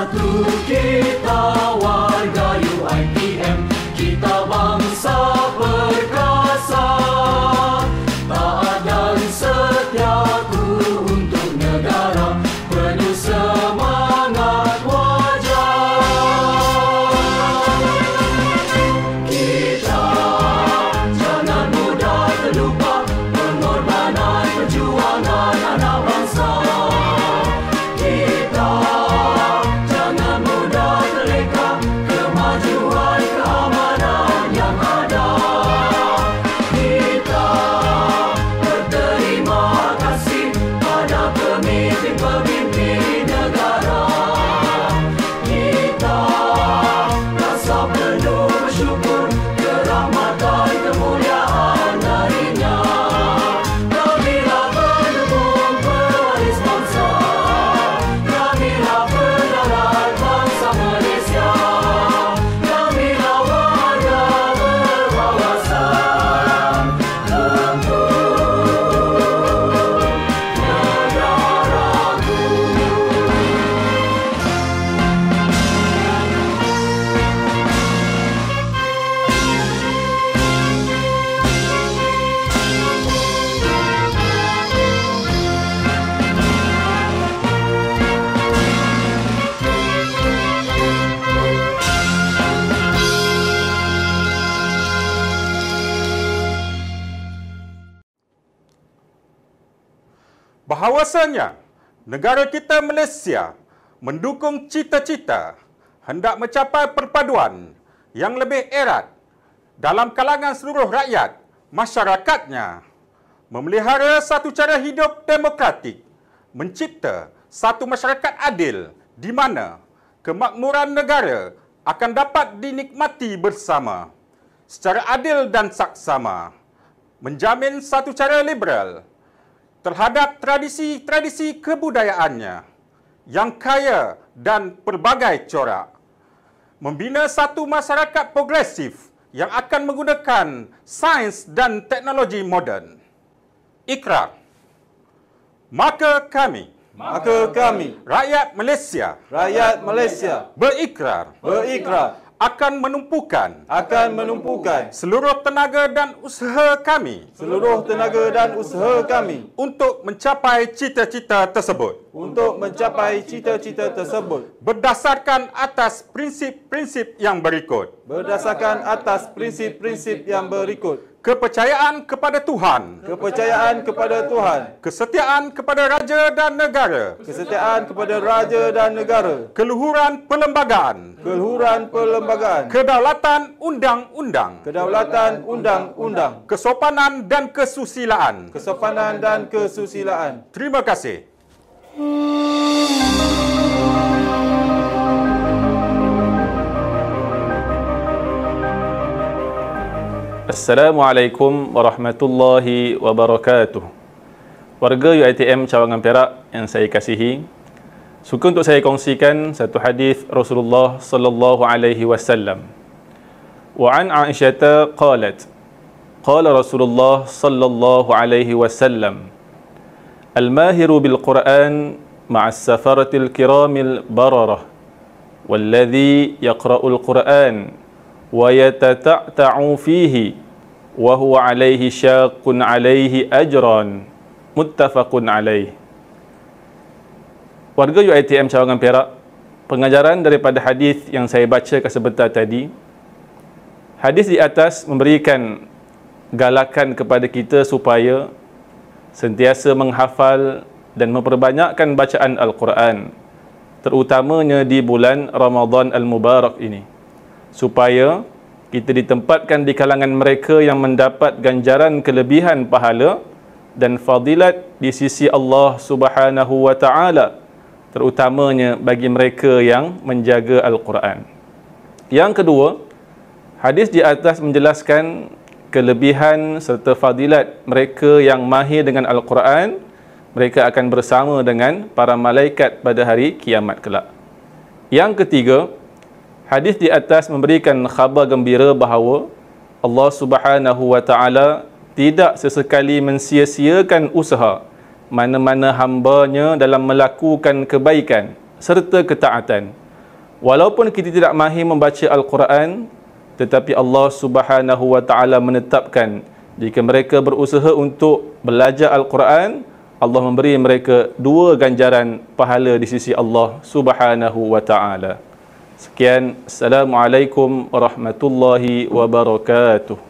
satu, kita warga UiTM, kita bangsa perkasa, taat dan setia untuk negara, penuh semangat wajar. Kita jangan mudah terlupa pengorbanan perjuangan anak bangsa. Kita jangan mudah terleka kemajuan keamanan yang ada. Kita berterima kasih pada pemimpin-pemimpin negara. Kita rasa penuh bersyukur kerahmatan kemuliaan darinya. Kamilah penyambung pewaris bangsa, kamilah pejabat bangsa Malaysia, kamilah warga berwawasan untuk negaraku. Bahawasanya negara kita Malaysia mendukung cita-cita hendak mencapai perpaduan yang lebih erat dalam kalangan seluruh rakyat masyarakatnya, memelihara satu cara hidup demokratik, mencipta satu masyarakat adil di mana kemakmuran negara akan dapat dinikmati bersama secara adil dan saksama, menjamin satu cara liberal terhadap tradisi-tradisi kebudayaannya yang kaya dan pelbagai corak, membina satu masyarakat progresif yang akan menggunakan sains dan teknologi moden. Ikrar. Maka kami, rakyat Malaysia, berikrar akan menumpukan seluruh tenaga dan usaha kami untuk mencapai cita-cita tersebut, berdasarkan atas prinsip-prinsip yang berikut. Kepercayaan kepada Tuhan, kesetiaan kepada raja dan negara, keluhuran perlembagaan, kedaulatan undang-undang, kesopanan dan kesusilaan. Terima kasih. Assalamualaikum warahmatullahi wabarakatuh. Warga UiTM Cawangan Perak yang saya kasihi, suka untuk saya kongsikan satu hadis Rasulullah sallallahu alaihi wasallam. Wa an Aisyah qalat, qala Rasulullah sallallahu alaihi wasallam, al-mahiru bil Qur'an ma'as safaratil kiramil bararah, walladhi yaqra'ul Qur'an wa yatata'ta'u fihi wa huwa alaihi syaqun alaihi ajran, muttafaqun alaih. Warga UiTM Cawangan Perak, pengajaran daripada hadis yang saya bacakan sebentar tadi, hadis di atas memberikan galakan kepada kita supaya sentiasa menghafal dan memperbanyakkan bacaan Al-Quran, terutamanya di bulan Ramadan Al-Mubarak ini, supaya kita ditempatkan di kalangan mereka yang mendapat ganjaran kelebihan pahala dan fadilat di sisi Allah Subhanahu wa Ta'ala, terutamanya bagi mereka yang menjaga Al-Quran. Yang kedua, hadis di atas menjelaskan kelebihan serta fadilat mereka yang mahir dengan Al-Quran. Mereka akan bersama dengan para malaikat pada hari kiamat kelak. Yang ketiga, hadis di atas memberikan khabar gembira bahawa Allah Subhanahu wa Ta'ala tidak sesekali mensia-siakan usaha mana-mana hambanya dalam melakukan kebaikan serta ketaatan, Walaupun kita tidak mahir membaca Al-Quran, tetapi Allah Subhanahu wa taala menetapkan jika mereka berusaha untuk belajar Al-Quran, Allah memberi mereka 2 ganjaran pahala di sisi Allah Subhanahu wa taala. Sekian, Assalamualaikum warahmatullahi wabarakatuh.